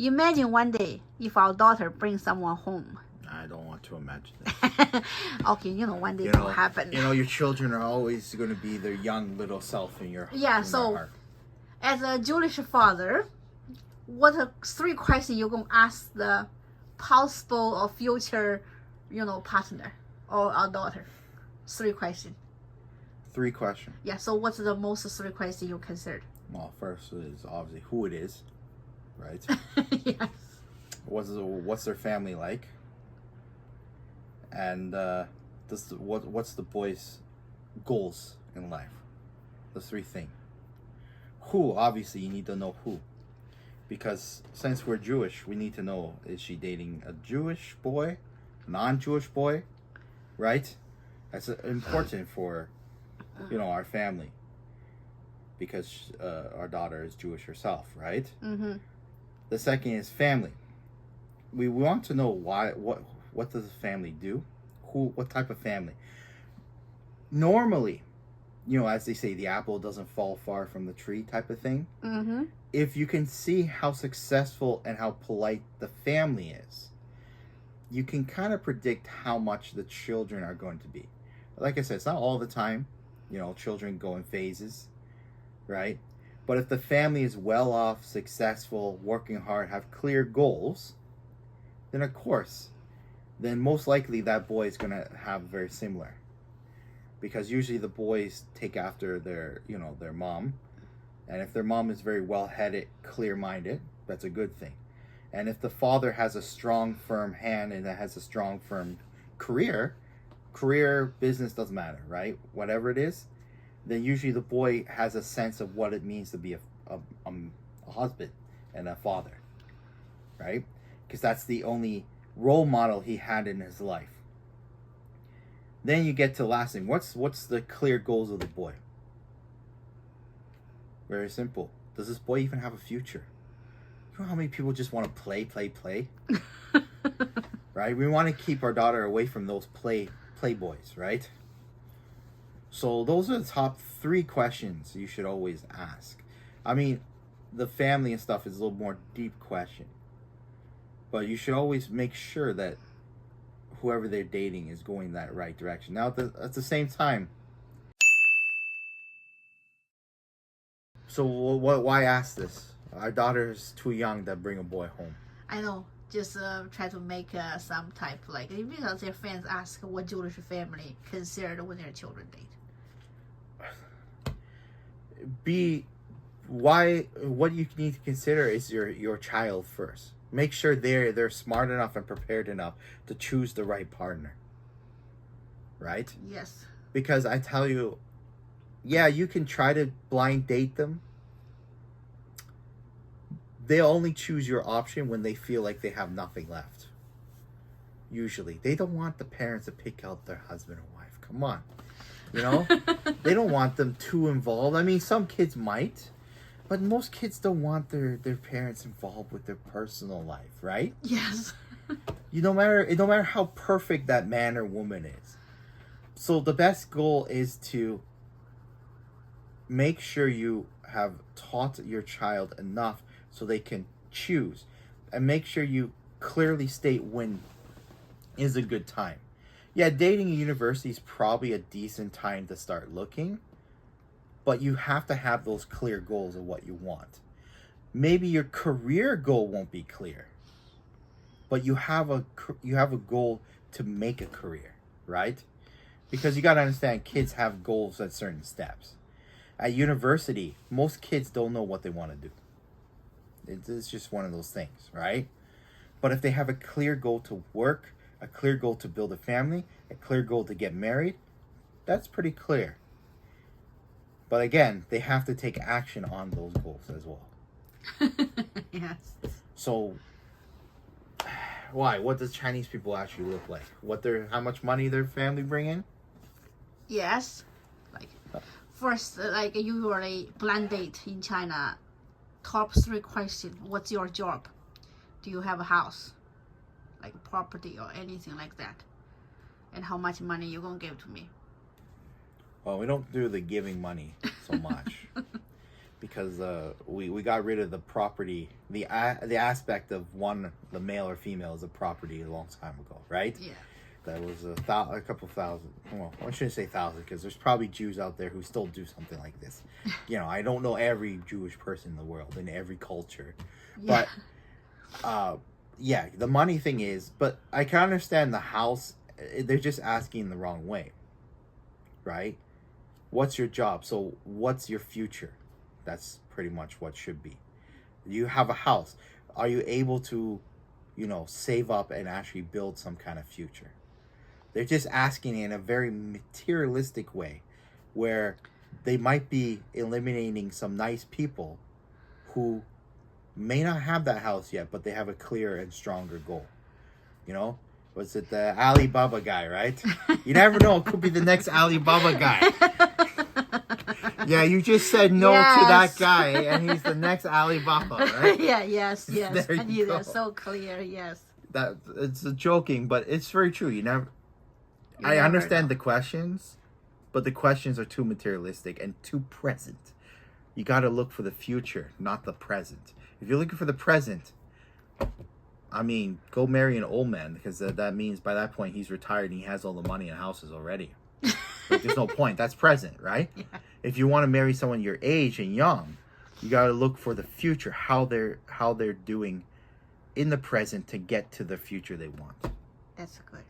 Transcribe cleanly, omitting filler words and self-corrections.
Imagine one day if our daughter brings someone home. I don't want to imagine that. Okay, one day it will happen. Your children are always going to be their young little self in your so as a Jewish father, what are 3 questions you're going to ask the possible or future, partner or our daughter? 3 questions. 3 questions. Yeah, so what's the most 3 questions you considered? Well, first is obviously who it is, right? Yes. What's their family like? And what's the boy's goals in life? The 3 things. Who, obviously, you need to know who. Because since we're Jewish, we need to know, is she dating a Jewish boy, non-Jewish boy, right? That's important for, our family. Because our daughter is Jewish herself, right? Mm-hmm. The second is family. We want to know what does the family do? What type of family? Normally, as they say, the apple doesn't fall far from the tree type of thing. Mm-hmm. If you can see how successful and how polite the family is, you can kind of predict how much the children are going to be. Like I said, it's not all the time. Children go in phases, right? But if the family is well off, successful, working hard, have clear goals, then of course, then most likely that boy is going to have very similar. Because usually the boys take after their mom. And if their mom is very well-headed, clear-minded, that's a good thing. And if the father has a strong, firm hand and has a strong, firm career, business, doesn't matter, right? Whatever it is, then usually the boy has a sense of what it means to be a husband and a father, right? Because that's the only role model he had in his life. Then you get to the last thing. What's the clear goals of the boy? Very simple. Does this boy even have a future? You know how many people just want to play? Right? We want to keep our daughter away from those playboys, right? So those are the top 3 questions you should always ask. I mean, the family and stuff is a little more deep question. But you should always make sure that whoever they're dating is going that right direction. Now, at the same time, so why ask this? Our daughter is too young to bring a boy home. I know. Just try to make some type because their fans ask what Jewish family considered when their children date. What you need to consider is your child first. Make sure they're smart enough and prepared enough to choose the right partner. Right? Yes. Because I tell you, yeah, you can try to blind date them. They only choose your option when they feel like they have nothing left. Usually. They don't want the parents to pick out their husband or wife. Come on. They don't want them too involved. I mean, some kids might. But most kids don't want their parents involved with their personal life, right? Yes. No matter how perfect that man or woman is. So the best goal is to make sure you have taught your child enough so they can choose. And make sure you clearly state when is a good time. Yeah, dating at university is probably a decent time to start looking. But you have to have those clear goals of what you want. Maybe your career goal won't be clear. But you have a goal to make a career, right? Because you got to understand, kids have goals at certain steps. At university, most kids don't know what they want to do. It's just one of those things, right? But if they have a clear goal to work, a clear goal to build a family, a clear goal to get married, that's pretty clear. But again, they have to take action on those goals as well. Yes. So, why? What does Chinese people actually look like? How much money their family bring in? Yes. First, usually blind date in China, top 3 questions. What's your job? Do you have a house? Property or anything like that? And how much money you gonna give to me? Well, we don't do the giving money so much. because we got rid of the property, the aspect of the male or female as a property a long time ago, right? Yeah. That was a couple thousand. Well, I shouldn't say thousand because there's probably Jews out there who still do something like this. I don't know every Jewish person in the world in every culture, Yeah. but the money thing is. But I can understand the house. They're just asking the wrong way, right? What's your job? So what's your future? That's pretty much what should be. You have a house. Are you able to, save up and actually build some kind of future? They're just asking in a very materialistic way where they might be eliminating some nice people who may not have that house yet, but they have a clearer and stronger goal. Was it the Alibaba guy, right? You never know. It could be the next Alibaba guy. Yeah, you just said no to that guy, and he's the next Alibaba, right? Yes. There And you go. that's so clear, yes. That it's joking, but it's very true. You I never understand know. the questions, but the questions are too materialistic and too present. You got to look for the future, not the present. If you're looking for the present, I mean, go marry an old man, because that means by that point he's retired and he has all the money and houses already. Like, there's no point. That's present, right? Yeah. If you want to marry someone your age and young, you got to look for the future, how they're doing in the present to get to the future they want. That's good.